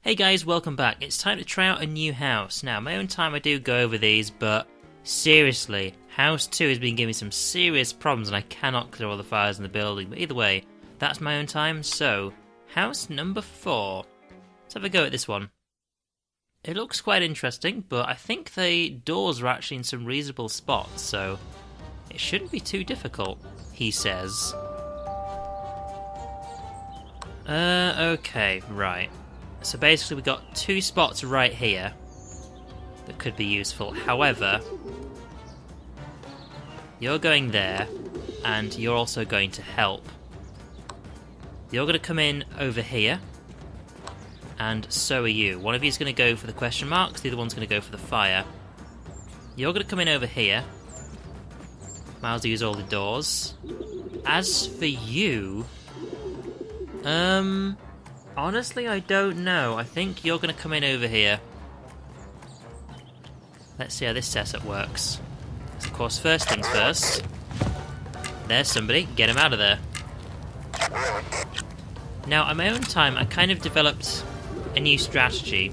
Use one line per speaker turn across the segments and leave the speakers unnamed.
Hey guys, welcome back. It's time to try out a new house. Now, my own time I do go over these, but seriously, House 2 has been giving me some serious problems and I cannot clear all the fires in the building. But either way, that's my own time, so house number 4. Let's have a go at this one. It looks quite interesting, but I think the doors are actually in some reasonable spots, so it shouldn't be too difficult, he says. Okay, right. So basically we've got 2 spots right here that could be useful. However, you're going there, and you're also going to help. You're going to come in over here, and so are you. One of you is going to go for the question marks, the other one's going to go for the fire. You're going to come in over here. Miles will use all the doors. As for you... honestly, I don't know. I think you're going to come in over here. Let's see how this setup works. So, of course, first things first. There's somebody. Get him out of there. Now, on my own time, I kind of developed a new strategy.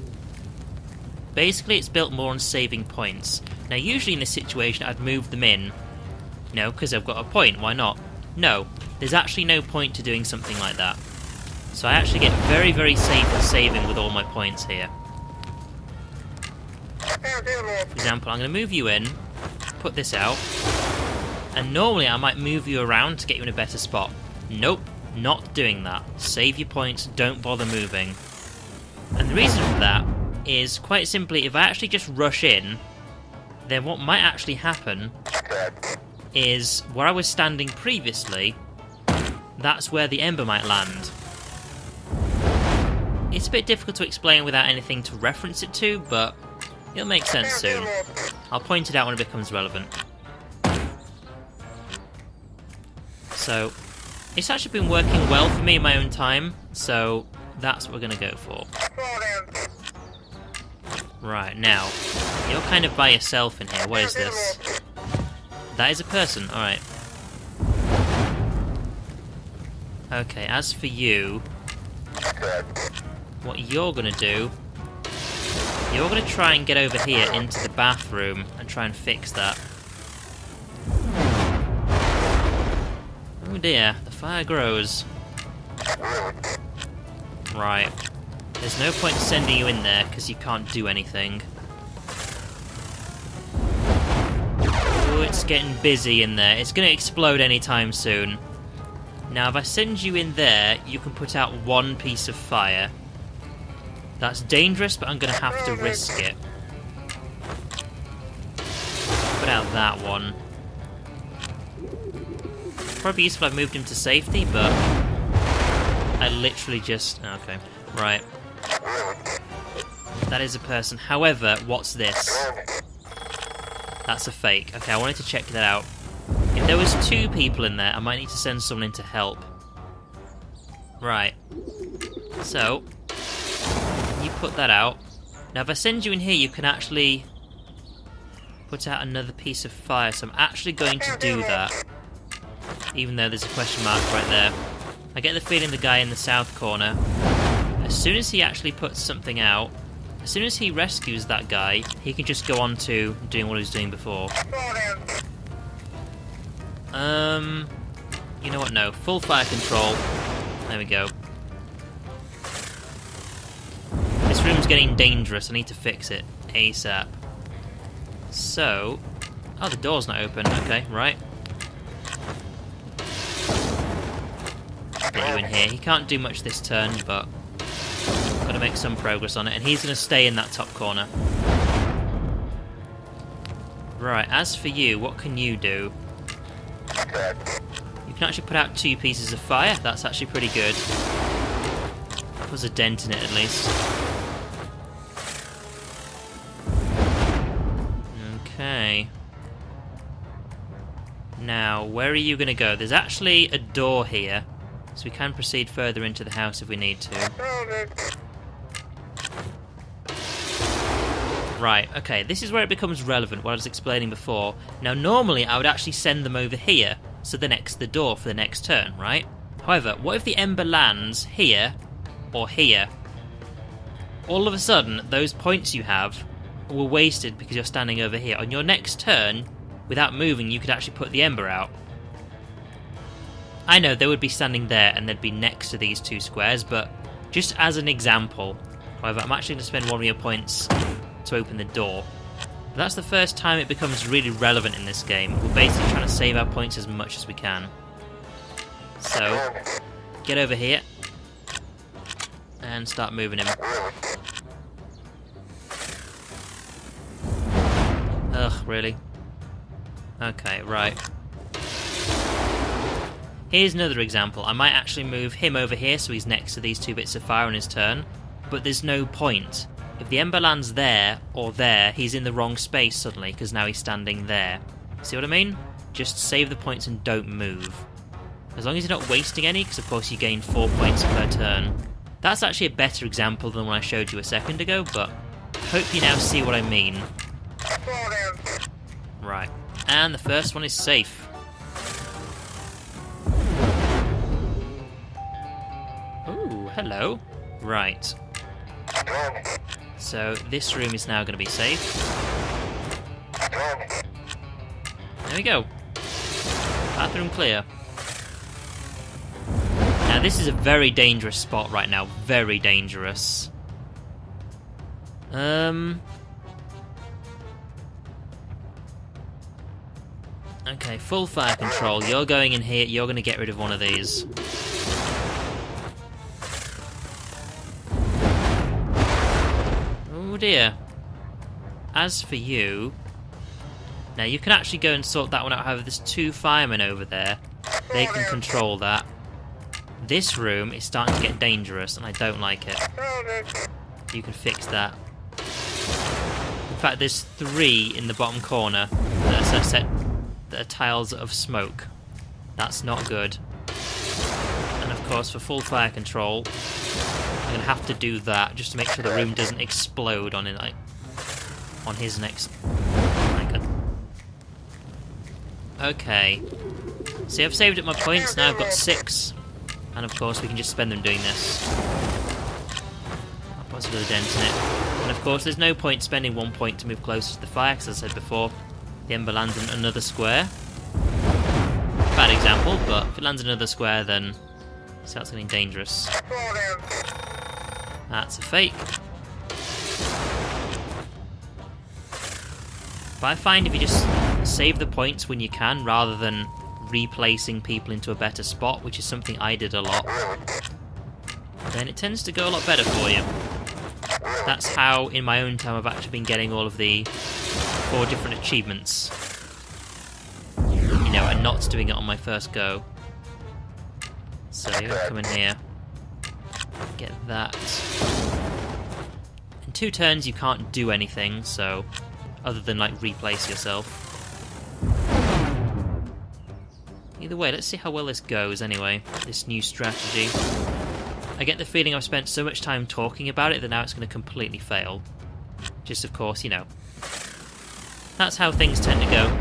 Basically, it's built more on saving points. Now, usually in this situation, I'd move them in. No, because I've got a point. Why not? No, there's actually no point to doing something like that. So I actually get very, very safe at saving with all my points here. For example, I'm going to move you in, put this out, and normally I might move you around to get you in a better spot. Nope, not doing that. Save your points, don't bother moving. And the reason for that is, quite simply, if I actually just rush in, then what might actually happen is, where I was standing previously, that's where the Ember might land. It's a bit difficult to explain without anything to reference it to, but it'll make sense soon. I'll point it out when it becomes relevant. So, it's actually been working well for me in my own time, so that's what we're going to go for. Right, now, you're kind of by yourself in here. What is this? That is a person, alright. Okay, as for you... what you're going to do, you're going to try and get over here into the bathroom and try and fix that. Oh dear, the fire grows. Right. There's no point sending you in there because you can't do anything. Oh, it's getting busy in there. It's going to explode anytime soon. Now, if I send you in there, you can put out 1 piece of fire. That's dangerous, but I'm going to have to risk it. Put out that one. Probably useful if I moved him to safety, but I literally just... okay, right. That is a person. However, what's this? That's a fake. Okay, I wanted to check that out. If there was 2 people in there, I might need to send someone in to help. Right. So... you put that out. Now if I send you in here, you can actually put out another piece of fire, so I'm actually going to do that. Even though there's a question mark right there. I get the feeling the guy in the south corner, as soon as he actually puts something out, as soon as he rescues that guy, he can just go on to doing what he was doing before. You know what, no. Full fire control. There we go. This room's getting dangerous. I need to fix it ASAP. So... oh, the door's not open. Okay, right. Get you in here. He can't do much this turn, but... got to make some progress on it. And he's going to stay in that top corner. Right, as for you, what can you do? You can actually put out 2 pieces of fire. That's actually pretty good. That was a dent in it, at least. Okay. Now, where are you going to go? There's actually a door here, so we can proceed further into the house if we need to. Right, okay, this is where it becomes relevant, what I was explaining before. Now, normally I would actually send them over here, so they're next to the door for the next turn, right? However, what if the Ember lands here, or here? all of a sudden, those points you have were wasted because you're standing over here. On your next turn, without moving, you could actually put the Ember out. I know they would be standing there and they'd be next to these two squares, but just as an example. However, I'm actually going to spend one of your points to open the door. But that's the first time it becomes really relevant in this game. We're basically trying to save our points as much as we can. So, get over here and start moving him. Ugh, really? Okay, right. Here's another example. I might actually move him over here so he's next to these two bits of fire on his turn, but there's no point. If the Ember lands there or there, he's in the wrong space suddenly because now he's standing there. See what I mean? Just save the points and don't move. As long as you're not wasting any, because of course you gain 4 points per turn. That's actually a better example than one I showed you a second ago, but I hope you now see what I mean. Right, and the first one is safe. Ooh, hello. Right. So this room is now going to be safe. There we go. Bathroom clear. Now this is a very dangerous spot right now. Very dangerous. Okay, full fire control. You're going in here. You're going to get rid of one of these. Oh dear. As for you... Now you can actually go and sort that one out. However, there's 2 firemen over there. They can control that. This room is starting to get dangerous and I don't like it. You can fix that. In fact, there's 3 in the bottom corner that are set that are tiles of smoke. That's not good. And of course, for full fire control, I'm gonna have to do that just to make sure the room doesn't explode on it, like on his next. Oh my god. Okay. See, I've saved up my points. Now I've got 6, and of course we can just spend them doing this. I'll put a little dent in it. And of course, there's no point spending 1 point to move closer to the fire, because as I said before, the Ember lands in another square. Bad example, but if it lands in another square, then it starts getting dangerous. That's a fake. But I find if you just save the points when you can, rather than replacing people into a better spot, which is something I did a lot, then it tends to go a lot better for you. That's how, in my own time, I've actually been getting all of the 4 different achievements. You know, and not doing it on my first go. So you come in here, get that. In 2 turns you can't do anything, so other than like replace yourself. Either way, let's see how well this goes anyway, this new strategy. I get the feeling I've spent so much time talking about it that now it's going to completely fail. Just of course, you know, that's how things tend to go.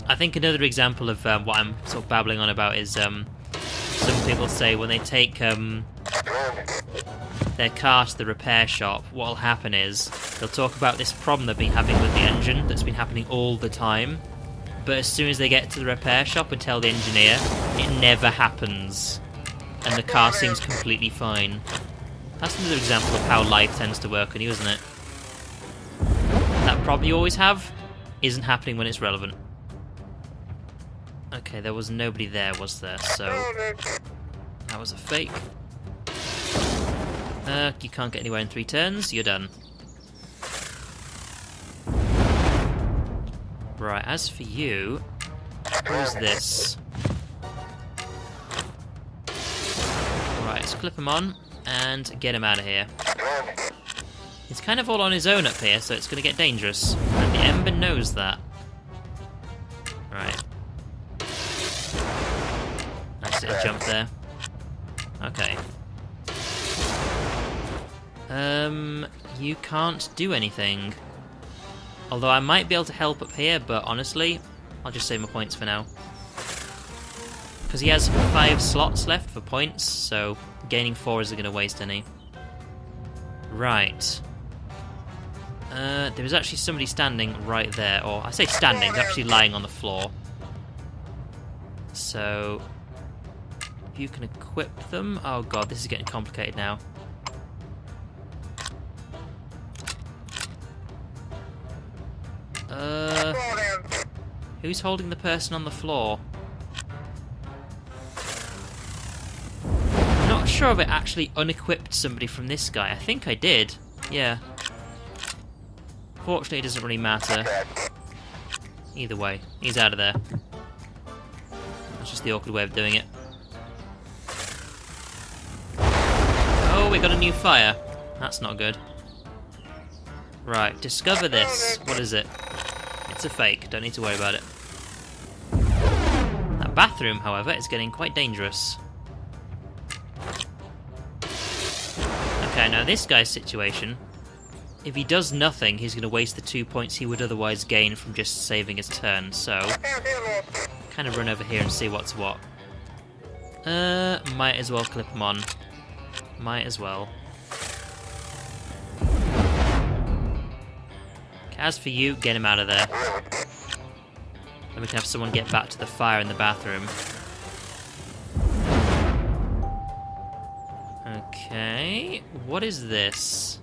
I think another example of what I'm sort of babbling on about is some people say when they take their car to the repair shop, what'll happen is they'll talk about this problem they've been having with the engine that's been happening all the time, but as soon as they get to the repair shop and tell the engineer, it never happens, and the car seems completely fine. That's another example of how life tends to work on you, isn't it? That problem you always have isn't happening when it's relevant. Okay, there was nobody there, was there? So that was a fake. You can't get anywhere in 3 turns. You're done. Right, as for you, who's this? Right, let's clip him on and get him out of here. He's kind of all on his own up here, so it's going to get dangerous. And the Ember knows that. Right. Nice little jump there. Okay. You can't do anything. Although I might be able to help up here, but honestly, I'll just save my points for now. Because he has 5 slots left for points, so gaining 4 isn't going to waste any. Right. There is actually somebody standing right there, or I say standing, they're actually lying on the floor. So, if you can equip them... Oh god, this is getting complicated now. Who's holding the person on the floor? I'm not sure if it actually unequipped somebody from this guy. I think I did. Yeah. Fortunately, it doesn't really matter. Either way, he's out of there. That's just the awkward way of doing it. Oh, we got a new fire. That's not good. Right, discover this. What is it? It's a fake. Don't need to worry about it. That bathroom, however, is getting quite dangerous. Okay, now this guy's situation... If he does nothing, he's going to waste the 2 points he would otherwise gain from just saving his turn, so... kind of run over here and see what's what. Might as well clip him on. Might as well. As for you, get him out of there. Then we can have someone get back to the fire in the bathroom. Okay, what is this?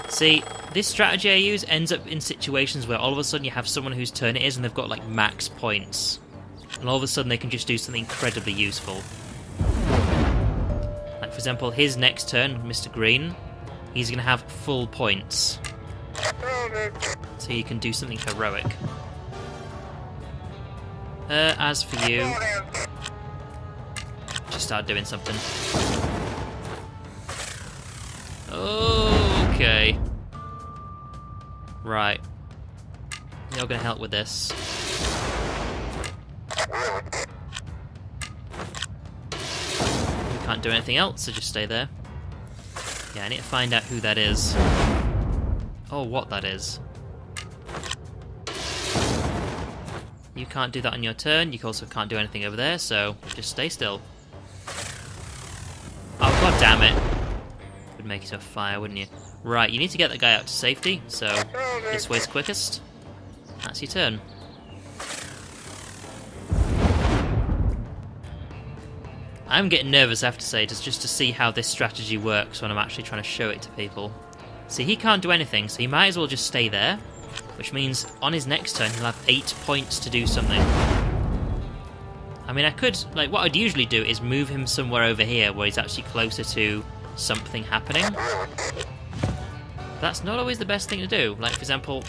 See, this strategy I use ends up in situations where all of a sudden you have someone whose turn it is and they've got like max points. And all of a sudden they can just do something incredibly useful. Like for example, his next turn, Mr. Green, he's going to have full points. So you can do something heroic. As for you, just start doing something. Okay. Right. You're gonna help with this. You can't do anything else, so just stay there. Yeah, I need to find out who that is. Oh, what that is. You can't do that on your turn. You also can't do anything over there, so just stay still. Oh, god damn it. Would make it a fire, wouldn't you? Right, you need to get that guy out to safety, so this way's quickest. That's your turn. I'm getting nervous, I have to say, just to see how this strategy works when I'm actually trying to show it to people. See, he can't do anything, so he might as well just stay there, which means on his next turn he'll have 8 points to do something. I mean, I could, like, what I'd usually do is move him somewhere over here where he's actually closer to something happening. That's not always the best thing to do. Like, for example,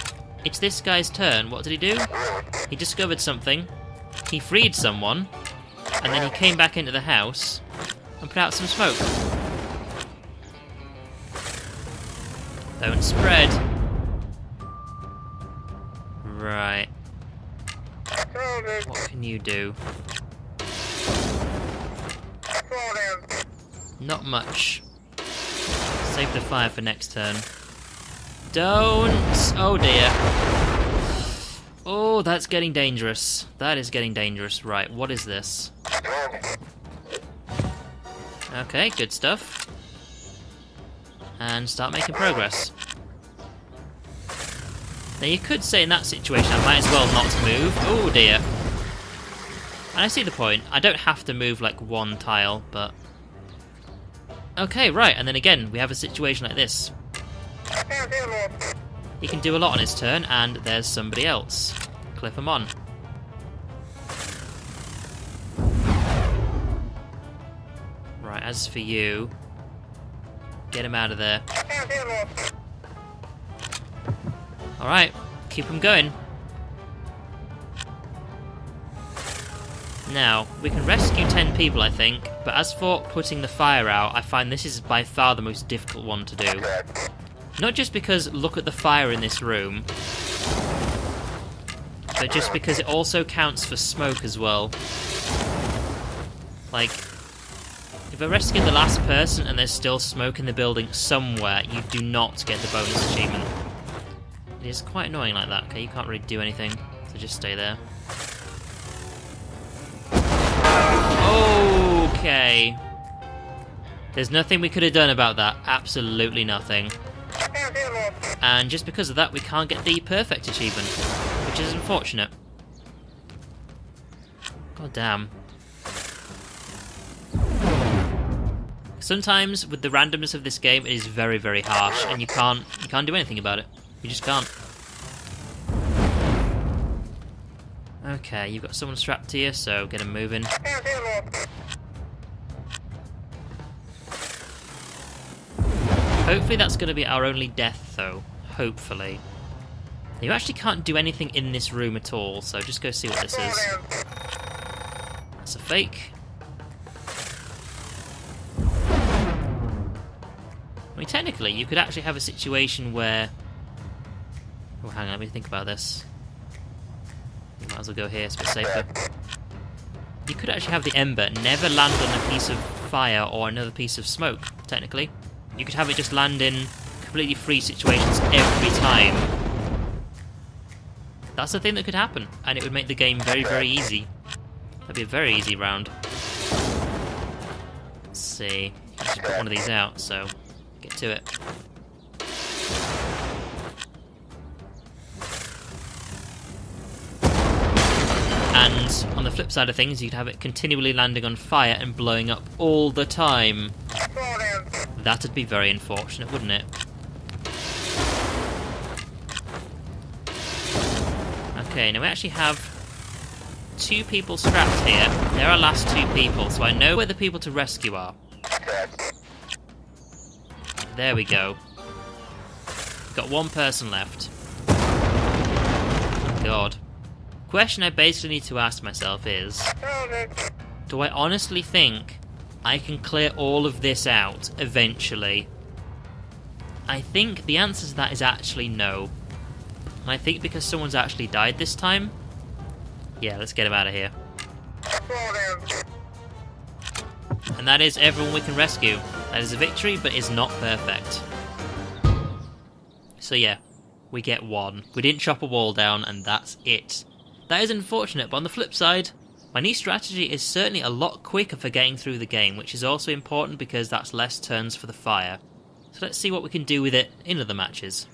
it's this guy's turn. What did he do? He discovered something, he freed someone, and then he came back into the house and put out some smoke. Don't spread. Right. What can you do? Not much. Save the fire for next turn. Don't! Oh dear. Oh, that's getting dangerous. That is getting dangerous. Right, what is this? Okay, good stuff. And start making progress. Now you could say in that situation I might as well not move. Oh dear. And I see the point. I don't have to move like one tile, but... Okay, right, and then again, we have a situation like this. He can do a lot on his turn, and there's somebody else. Clip him on. Right, as for you... Get him out of there. Alright, keep him going. Now, we can rescue 10 people, I think, but as for putting the fire out, I find this is by far the most difficult one to do. Not just because look at the fire in this room, but just because it also counts for smoke as well. Like, if I rescue the last person and there's still smoke in the building somewhere, you do not get the bonus achievement. It is quite annoying like that. Okay, you can't really do anything, so just stay there. Okay. There's nothing we could have done about that. Absolutely nothing. And just because of that, we can't get the perfect achievement, which is unfortunate. God damn. Sometimes, with the randomness of this game, it is very, very harsh, and you can't do anything about it. You just can't. Okay, you've got someone strapped here, so get him moving. Hopefully that's going to be our only death, though. Hopefully. You actually can't do anything in this room at all, so just go see what this is. That's a fake. I mean, technically, you could actually have a situation where... Oh, hang on, let me think about this. You might as well go here, it's a bit safer. You could actually have the Ember never land on a piece of fire or another piece of smoke, technically. You could have it just land in completely free situations every time. That's the thing that could happen, and it would make the game very, very easy. That'd be a very easy round. Let's see. I should put one of these out, so get to it. And on the flip side of things, you could have it continually landing on fire and blowing up all the time. That'd be very unfortunate, wouldn't it? Okay, now we actually have 2 people strapped here. They're our last 2 people, so I know where the people to rescue are. There we go. We've got 1 person left. Oh, God. Question I basically need to ask myself is, do I honestly think I can clear all of this out eventually? I think the answer to that is actually no. And I think because someone's actually died this time, yeah, let's get him out of here. And that is everyone we can rescue. That is a victory, but is not perfect. So yeah, we get 1. We didn't chop a wall down, and that's it. That is unfortunate, but on the flip side, my new strategy is certainly a lot quicker for getting through the game, which is also important because that's less turns for the fire. So let's see what we can do with it in other matches.